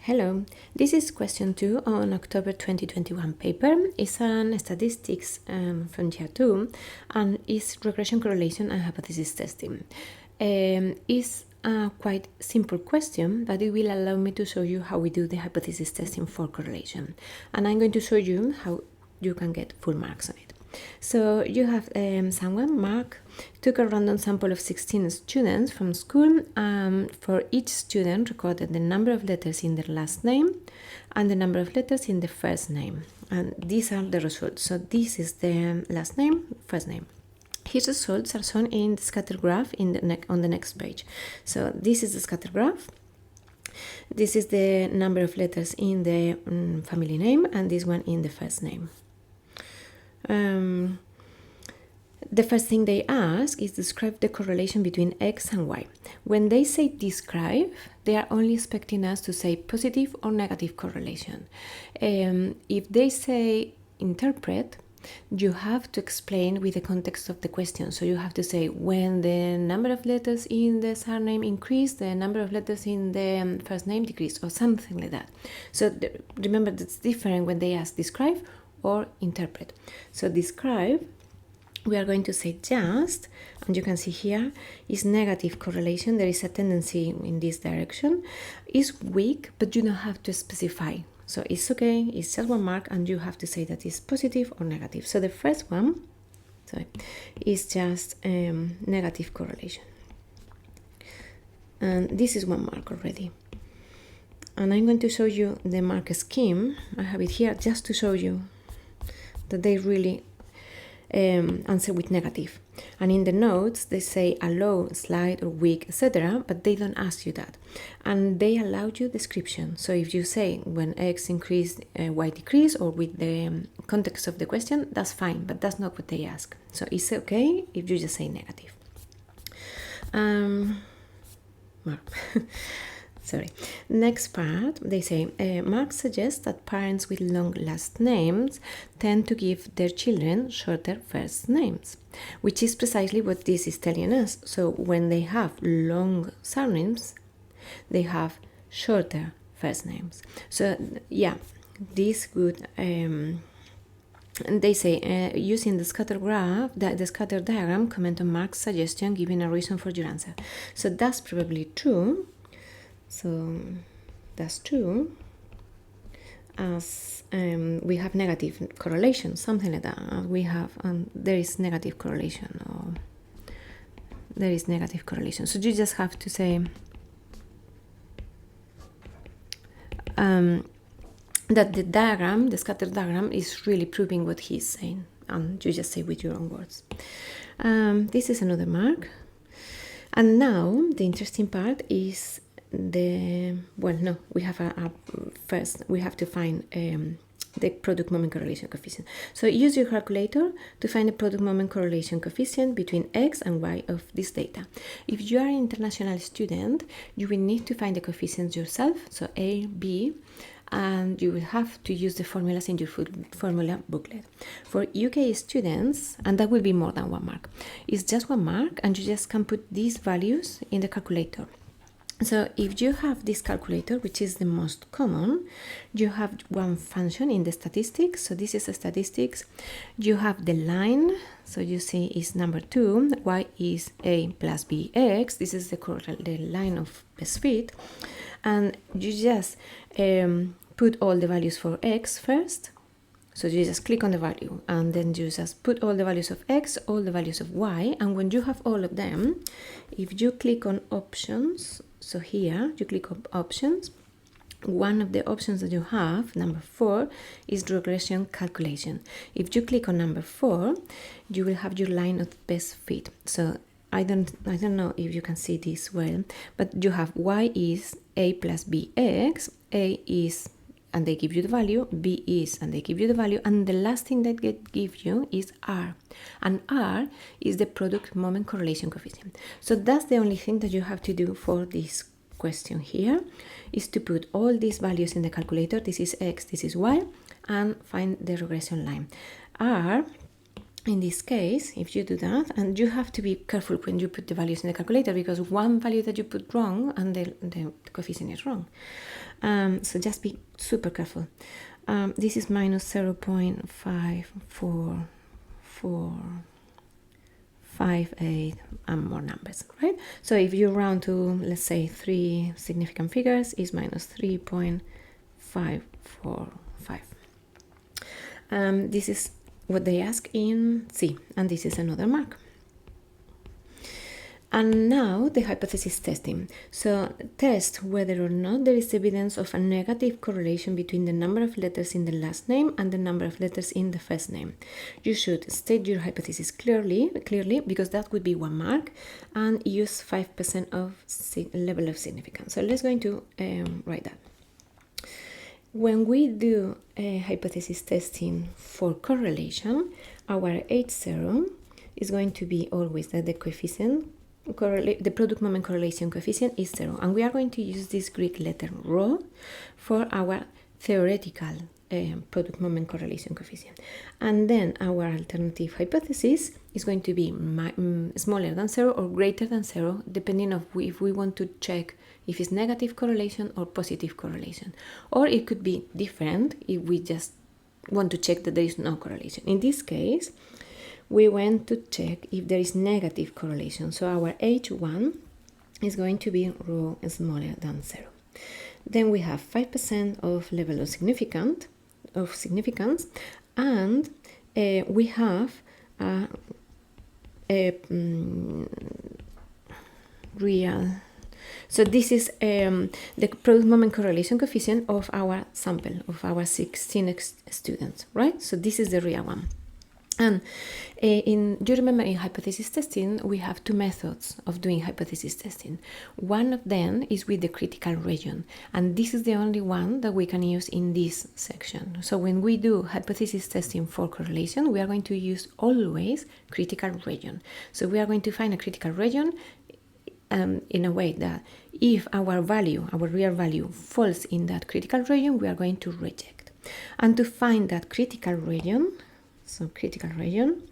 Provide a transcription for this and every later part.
Hello, this is question 2 on October 2021 paper. It's an statistics from year 2 and it's regression correlation and hypothesis testing. It's a quite simple question, but it will allow me to show you how we do the hypothesis testing for correlation. And I'm going to show you how you can get full marks on it. So you have someone, Mark, took a random sample of 16 students from school. For each student recorded the number of letters in their last name and the number of letters in the first name. And these are the results. So this is the last name, first name. His results are shown in the scatter graph on the next page. So this is the scatter graph. This is the number of letters in the family name and this one in the first name. The first thing they ask is describe the correlation between X and Y. When they say describe, they are only expecting us to say positive or negative correlation. If they say interpret, you have to explain with the context of the question. So you have to say when the number of letters in the surname increased, the number of letters in the first name decreased, or something like that. So remember, that's different when they ask describe or interpret. So describe, we are going to say just, and you can see here is negative correlation. There is a tendency in this direction. It's weak, but you don't have to specify. So it's okay, it's just 1 mark, and you have to say that it's positive or negative. So the first one, is just negative correlation. And this is 1 mark already. And I'm going to show you the mark scheme. I have it here just to show you that they really answer with negative. And in the notes they say allow, slight or weak, etc., but they don't ask you that. And they allow you description. So if you say when X increased, Y decreased, or with the context of the question, that's fine, but that's not what they ask. So it's okay if you just say negative. Sorry. Next part, they say, Mark suggests that parents with long last names tend to give their children shorter first names, which is precisely what this is telling us. So when they have long surnames, they have shorter first names. So yeah, this would... they say, using the scatter graph, the scatter diagram, comment on Mark's suggestion, giving a reason for your answer. So that's probably true. So that's true, as we have negative correlation, something like that. We have, there is negative correlation, or there is negative correlation. So you just have to say that the diagram, the scatter diagram, is really proving what he's saying, and you just say with your own words. This is another mark, and now the interesting part is we have first we have to find the product moment correlation coefficient. So use your calculator to find the product moment correlation coefficient between X and Y of this data. If you are an international student, you will need to find the coefficients yourself, so A, B, and you will have to use the formulas in your formula booklet. For UK students, and that will be more than 1 mark, it's just 1 mark, and you just can put these values in the calculator. So if you have this calculator, which is the most common, you have one function in the statistics. So this is a statistics. You have the line. So you see is number 2. Y is A plus BX. This is the line of best fit. And you just put all the values for X first. So you just click on the value, and then you just put all the values of X, all the values of Y. And when you have all of them, if you click on options, so here you click on options, one of the options that you have, number 4, is regression calculation. If you click on number 4, you will have your line of best fit. So I don't know if you can see this well, but you have Y is A plus BX, A is, and they give you the value, B is, and they give you the value, and the last thing that they give you is R, and R is the product moment correlation coefficient. So that's the only thing that you have to do for this question here, is to put all these values in the calculator. This is X, this is Y, and find the regression line. R in this case, if you do that, and you have to be careful when you put the values in the calculator, because one value that you put wrong and the coefficient is wrong. So just be super careful. This is minus 0.5458 and more numbers, right? So if you round to, let's say, 3 significant figures, is minus 3.545. This is what they ask in C, and this is another mark. And now the hypothesis testing. So test whether or not there is evidence of a negative correlation between the number of letters in the last name and the number of letters in the first name. You should state your hypothesis clearly, because that would be 1 mark, and use 5% of level of significance. So let's go to write that. When we do a hypothesis testing for correlation, our H0 is going to be always that the coefficient, the product moment correlation coefficient is 0. And we are going to use this Greek letter rho for our theoretical product moment correlation coefficient. And then our alternative hypothesis is going to be smaller than 0 or greater than 0, depending on if we want to check if it's negative correlation or positive correlation. Or it could be different if we just want to check that there is no correlation. In this case, we want to check if there is negative correlation. So our H1 is going to be rho smaller than 0. Then we have 5% of level of significance, and we have a real. So this is the product moment correlation coefficient of our sample, of our 16 students, right? So this is the real one. And you remember in hypothesis testing, we have 2 methods of doing hypothesis testing. One of them is with the critical region, and this is the only one that we can use in this section. So when we do hypothesis testing for correlation, we are going to use always critical region. So we are going to find a critical region in a way that if our value, our real value, falls in that critical region, we are going to reject. And to find that critical region, so critical region,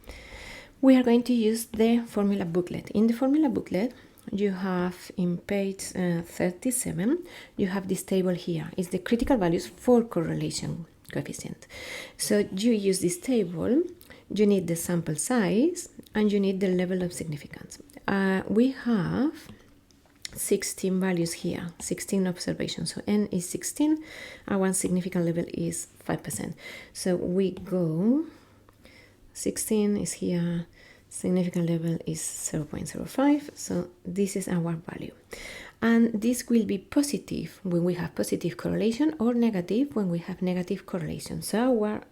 we are going to use the formula booklet. In the formula booklet, you have in page 37, you have this table here. It's the critical values for correlation coefficient. So you use this table, you need the sample size, and you need the level of significance. We have 16 values here, 16 observations. So n is 16, our significant level is 5%. So we go, 16 is here, significant level is 0.05, so this is our value. And this will be positive when we have positive correlation, or negative when we have negative correlation. So our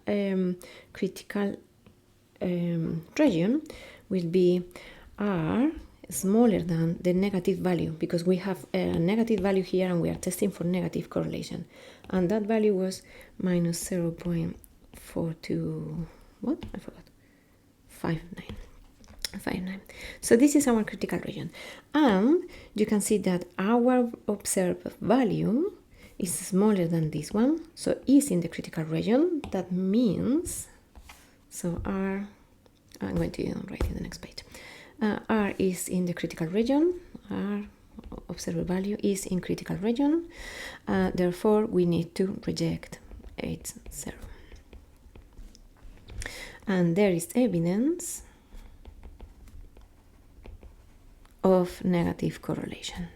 critical region will be R smaller than the negative value, because we have a negative value here and we are testing for negative correlation. And that value was minus 0.42, what? I forgot. 59. So this is our critical region. And you can see that our observed value is smaller than this one. So is in the critical region. That means, so R, I'm going to write in the next page. R is in the critical region. R observed value is in critical region. Therefore, we need to reject H0. And there is evidence of negative correlation.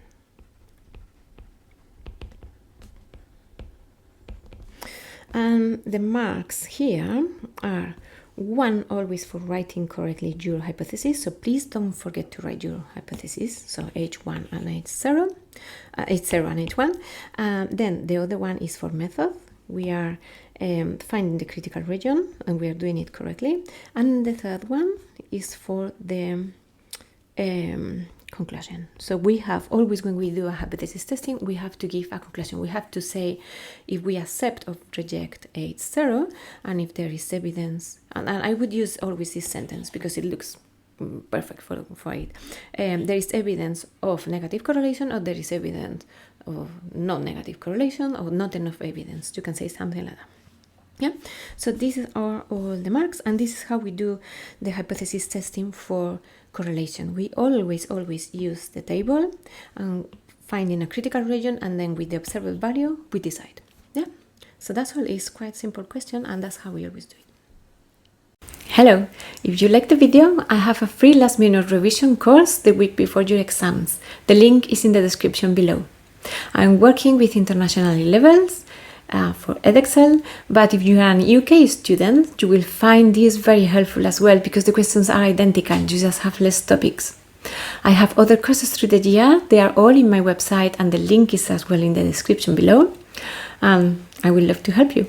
And the marks here are 1 always for writing correctly your hypothesis. So please don't forget to write your hypothesis. So H1 and H0, H0 and H1. Then the other one is for method. We are finding the critical region and we are doing it correctly. And the third one is for the conclusion. So we have always, when we do a hypothesis testing, we have to give a conclusion. We have to say if we accept or reject H0, and if there is evidence, and I would use always this sentence because it looks perfect for it. There is evidence of negative correlation, or there is evidence of non-negative correlation, or not enough evidence. You can say something like that. Yeah, so these are all the marks, and this is how we do the hypothesis testing for correlation. We always use the table and finding a critical region, and then with the observed value we decide. Yeah, so that's all. It's quite simple question, and that's how we always do it. Hello, if you like the video, I have a free last minute revision course the week before your exams. The link is in the description below. I'm working with international levels for Edexcel, but if you are an UK student, you will find this very helpful as well, because the questions are identical, you just have less topics. I have other courses through the year, they are all in my website, and the link is as well in the description below. I would love to help you.